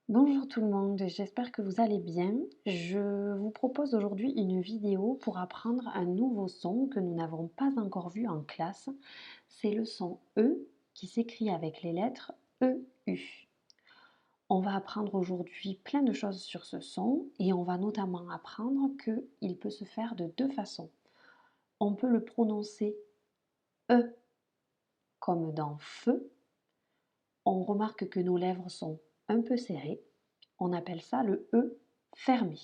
Bonjour tout le monde, j'espère que vous allez bien. Je vous propose aujourd'hui une vidéo pour apprendre un nouveau son que nous n'avons pas encore vu en classe. C'est le son E qui s'écrit avec les lettres EU. On va apprendre aujourd'hui plein de choses sur ce son et on va notamment apprendre qu'il peut se faire de deux façons. On peut le prononcer E comme dans feu. On remarque que nos lèvres sont un peu serrées. On appelle ça le E fermé.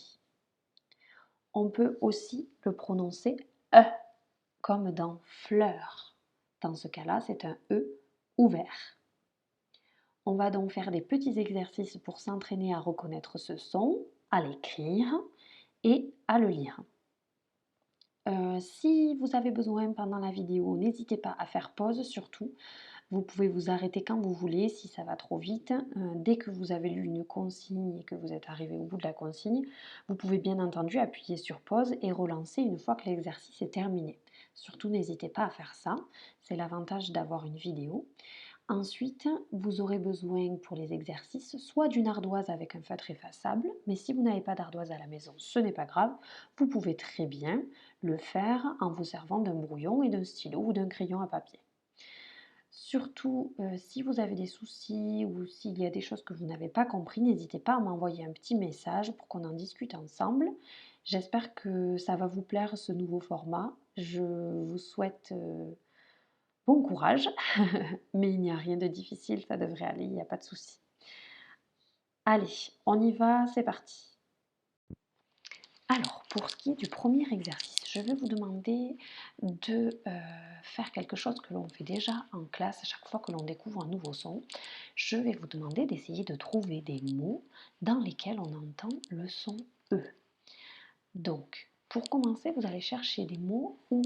On peut aussi le prononcer E, comme dans fleur. Dans ce cas-là, c'est un E ouvert. On va donc faire des petits exercices pour s'entraîner à reconnaître ce son, à l'écrire et à le lire. Si vous avez besoin pendant la vidéo, n'hésitez pas à faire pause surtout. Vous pouvez vous arrêter quand vous voulez si ça va trop vite. Dès que vous avez lu une consigne et que vous êtes arrivé au bout de la consigne, vous pouvez bien entendu appuyer sur pause et relancer une fois que l'exercice est terminé. Surtout n'hésitez pas à faire ça, c'est l'avantage d'avoir une vidéo. Ensuite, vous aurez besoin pour les exercices soit d'une ardoise avec un feutre effaçable, mais si vous n'avez pas d'ardoise à la maison, ce n'est pas grave, vous pouvez très bien le faire en vous servant d'un brouillon et d'un stylo ou d'un crayon à papier. Surtout, si vous avez des soucis ou s'il y a des choses que vous n'avez pas compris, n'hésitez pas à m'envoyer un petit message pour qu'on en discute ensemble. J'espère que ça va vous plaire ce nouveau format. Je vous souhaite bon courage, mais il n'y a rien de difficile, ça devrait aller, il n'y a pas de souci. Allez, on y va, c'est parti. Alors, pour ce qui est du premier exercice, je vais vous demander de faire quelque chose que l'on fait déjà en classe à chaque fois que l'on découvre un nouveau son. Je vais vous demander d'essayer de trouver des mots dans lesquels on entend le son E. Donc, pour commencer, vous allez chercher des mots où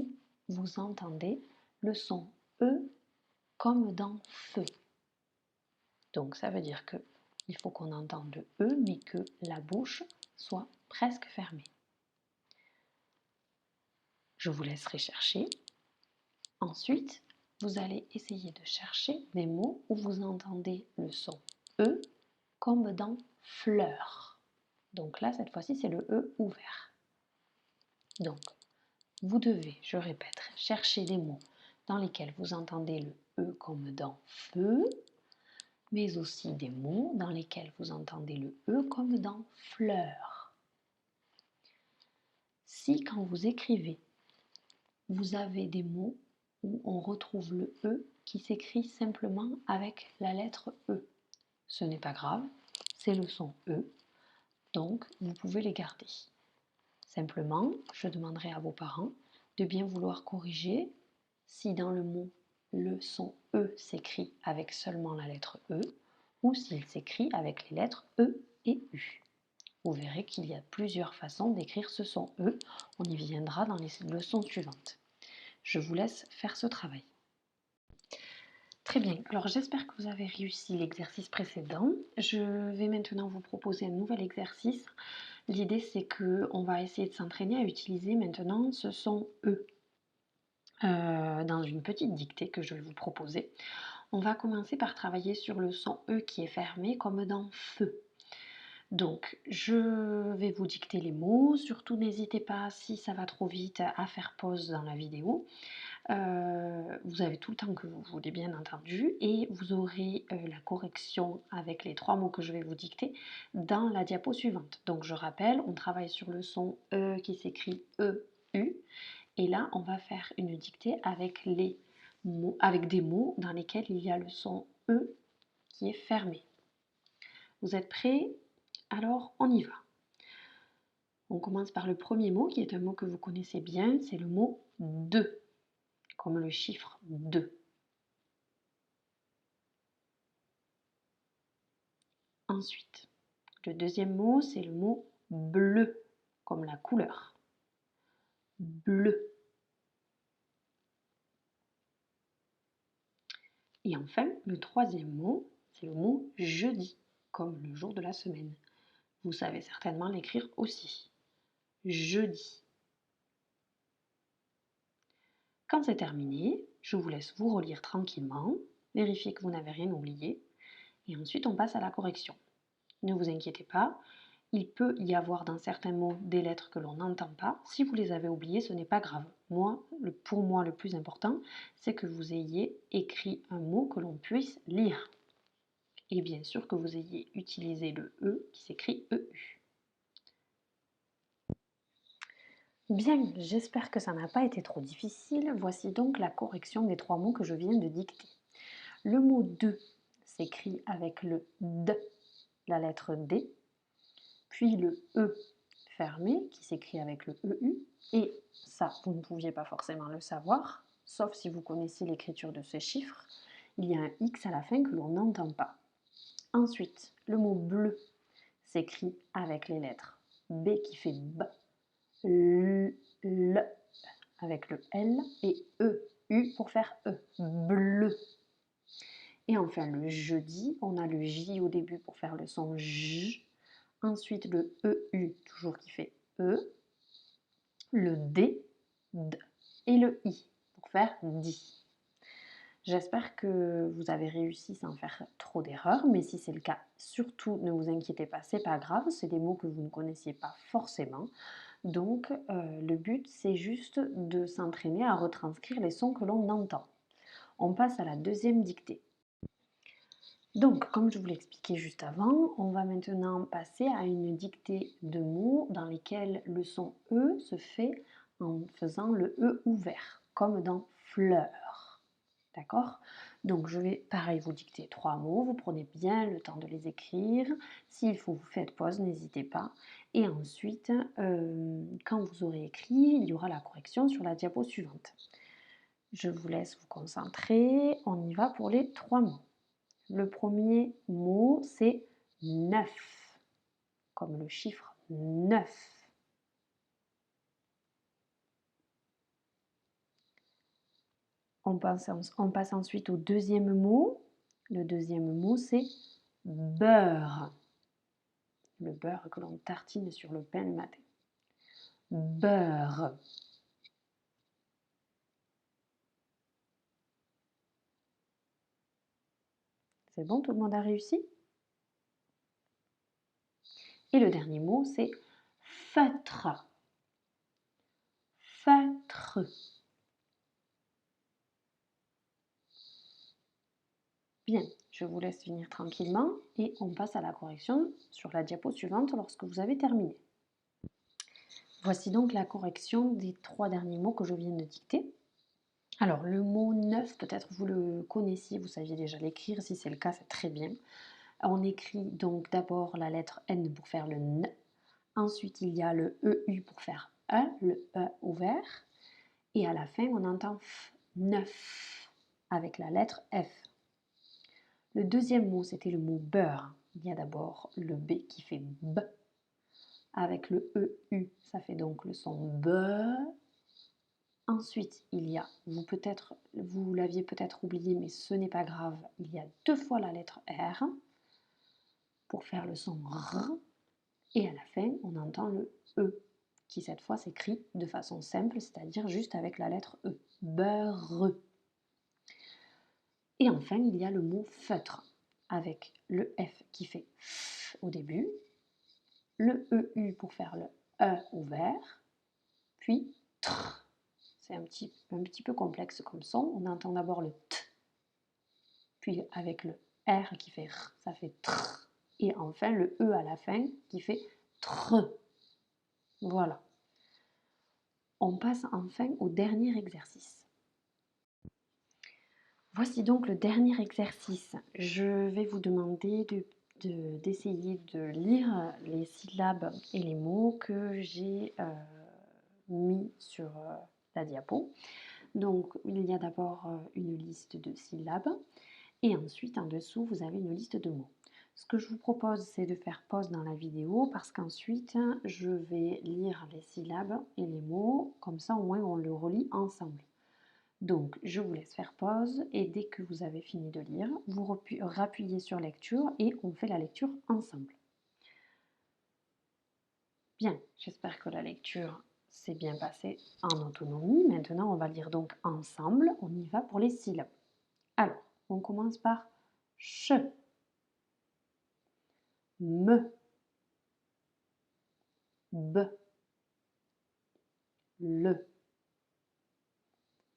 vous entendez le son E comme dans feu. Donc, ça veut dire qu'il faut qu'on entende le E, mais que la bouche soit presque fermée. Je vous laisserai chercher. Ensuite, vous allez essayer de chercher des mots où vous entendez le son E comme dans fleur. Donc là, cette fois-ci, c'est le E ouvert. Donc, vous devez, je répète, chercher des mots dans lesquels vous entendez le E comme dans feu, mais aussi des mots dans lesquels vous entendez le E comme dans fleur. Si quand vous écrivez, vous avez des mots où on retrouve le E qui s'écrit simplement avec la lettre E, ce n'est pas grave, c'est le son E, donc vous pouvez les garder. Simplement, je demanderai à vos parents de bien vouloir corriger si dans le mot le son E s'écrit avec seulement la lettre E ou s'il s'écrit avec les lettres E et U. Vous verrez qu'il y a plusieurs façons d'écrire ce son E. On y viendra dans les leçons suivantes. Je vous laisse faire ce travail. Très bien, alors j'espère que vous avez réussi l'exercice précédent. Je vais maintenant vous proposer un nouvel exercice. L'idée c'est qu'on va essayer de s'entraîner à utiliser maintenant ce son E dans une petite dictée que je vais vous proposer. On va commencer par travailler sur le son E qui est fermé comme dans feu. Donc, je vais vous dicter les mots. Surtout, n'hésitez pas, si ça va trop vite, à faire pause dans la vidéo. Vous avez tout le temps que vous voulez, bien entendu, et vous aurez la correction avec les 3 mots que je vais vous dicter dans la diapo suivante. Donc, je rappelle, on travaille sur le son E qui s'écrit E-U, et là, on va faire une dictée avec les mots, avec des mots dans lesquels il y a le son E qui est fermé. Vous êtes prêts? Alors, on y va. On commence par le premier mot, qui est un mot que vous connaissez bien, c'est le mot de, comme le chiffre 2. Ensuite, le deuxième mot, c'est le mot bleu, comme la couleur. Bleu. Et enfin, le troisième mot, c'est le mot jeudi, comme le jour de la semaine. Vous savez certainement l'écrire aussi. Jeudi. Quand c'est terminé, je vous laisse vous relire tranquillement, vérifier que vous n'avez rien oublié, et ensuite on passe à la correction. Ne vous inquiétez pas, il peut y avoir dans certains mots des lettres que l'on n'entend pas. Si vous les avez oubliées, ce n'est pas grave. Pour moi, le plus important, c'est que vous ayez écrit un mot que l'on puisse lire. Et bien sûr que vous ayez utilisé le E qui s'écrit EU. Bien, j'espère que ça n'a pas été trop difficile. Voici donc la correction des 3 mots que je viens de dicter. Le mot de s'écrit avec le D, la lettre D, puis le E fermé qui s'écrit avec le EU, et ça, vous ne pouviez pas forcément le savoir, sauf si vous connaissez l'écriture de ces chiffres, il y a un X à la fin que l'on n'entend pas. Ensuite, le mot bleu s'écrit avec les lettres B qui fait B, L avec le L et EU pour faire E, bleu. Et enfin le jeudi, on a le J au début pour faire le son J, ensuite le EU toujours qui fait E, le D, D et le I pour faire di. J'espère que vous avez réussi sans faire trop d'erreurs, mais si c'est le cas, surtout ne vous inquiétez pas, c'est pas grave, c'est des mots que vous ne connaissiez pas forcément. Donc le but c'est juste de s'entraîner à retranscrire les sons que l'on entend. On passe à la deuxième dictée. Donc, comme je vous l'expliquais juste avant, on va maintenant passer à une dictée de mots dans lesquels le son E se fait en faisant le E ouvert, comme dans fleur. D'accord? Donc, je vais pareil vous dicter 3 mots, vous prenez bien le temps de les écrire. S'il faut, vous faites pause, n'hésitez pas. Et ensuite, quand vous aurez écrit, il y aura la correction sur la diapo suivante. Je vous laisse vous concentrer, on y va pour les 3 mots. Le premier mot, c'est 9, comme le chiffre 9. On passe ensuite au deuxième mot. Le deuxième mot, c'est beurre. Le beurre que l'on tartine sur le pain le matin. Beurre. C'est bon, tout le monde a réussi? Et le dernier mot, c'est feutre. Feutre. Bien, je vous laisse finir tranquillement et on passe à la correction sur la diapo suivante lorsque vous avez terminé. Voici donc la correction des 3 derniers mots que je viens de dicter. Alors, le mot 9, peut-être vous le connaissiez, vous saviez déjà l'écrire, si c'est le cas, c'est très bien. On écrit donc d'abord la lettre N pour faire le N, ensuite il y a le EU pour faire E, le E ouvert, et à la fin on entend F, 9, avec la lettre F. Le deuxième mot, c'était le mot beurre. Il y a d'abord le B qui fait B, avec le EU, ça fait donc le son beurre. Ensuite, il y a, vous l'aviez peut-être oublié, mais ce n'est pas grave, il y a 2 fois la lettre R pour faire le son R. Et à la fin, on entend le E, qui cette fois s'écrit de façon simple, c'est-à-dire juste avec la lettre E. Beurre. Et enfin, il y a le mot feutre, avec le F qui fait F au début, le EU pour faire le E ouvert, puis TR. C'est un petit peu complexe comme son. On entend d'abord le T, puis avec le R qui fait R, ça fait TR. Et enfin le E à la fin qui fait TR. Voilà. On passe enfin au dernier exercice. Voici donc le dernier exercice. Je vais vous demander d'essayer de lire les syllabes et les mots que j'ai mis sur la diapo. Donc il y a d'abord une liste de syllabes et ensuite en dessous vous avez une liste de mots. Ce que je vous propose c'est de faire pause dans la vidéo parce qu'ensuite je vais lire les syllabes et les mots, comme ça au moins on le relit ensemble. Donc je vous laisse faire pause et dès que vous avez fini de lire, vous rappuyez sur lecture et on fait la lecture ensemble. Bien, j'espère que la lecture s'est bien passée en autonomie. Maintenant on va lire donc ensemble, on y va pour les syllabes. Alors, on commence par che, me, b, le,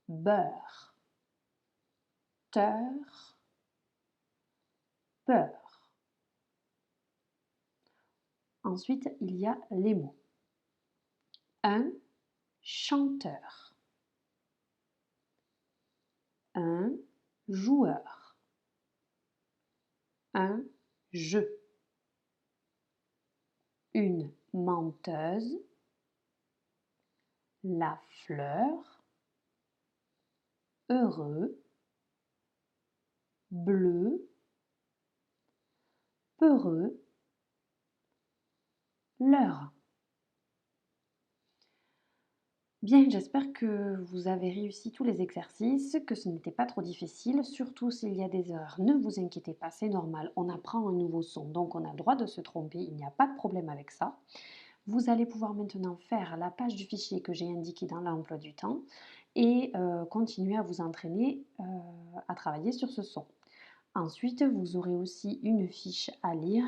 beurre, teur, peur. Ensuite, il y a les mots. Un chanteur, un joueur, un jeu, une menteuse, la fleur, heureux, bleu, peureux, l'heure. Bien, j'espère que vous avez réussi tous les exercices, que ce n'était pas trop difficile. Surtout s'il y a des erreurs, ne vous inquiétez pas, c'est normal. On apprend un nouveau son, donc on a le droit de se tromper, il n'y a pas de problème avec ça. Vous allez pouvoir maintenant faire la page du fichier que j'ai indiqué dans l'emploi du temps et continuer à vous entraîner à travailler sur ce son. Ensuite, vous aurez aussi une fiche à lire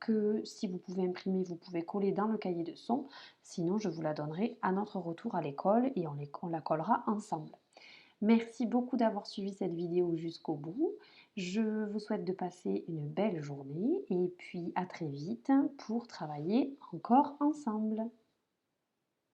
que si vous pouvez imprimer, vous pouvez coller dans le cahier de son. Sinon, je vous la donnerai à notre retour à l'école et on la collera ensemble. Merci beaucoup d'avoir suivi cette vidéo jusqu'au bout. Je vous souhaite de passer une belle journée et puis à très vite pour travailler encore ensemble.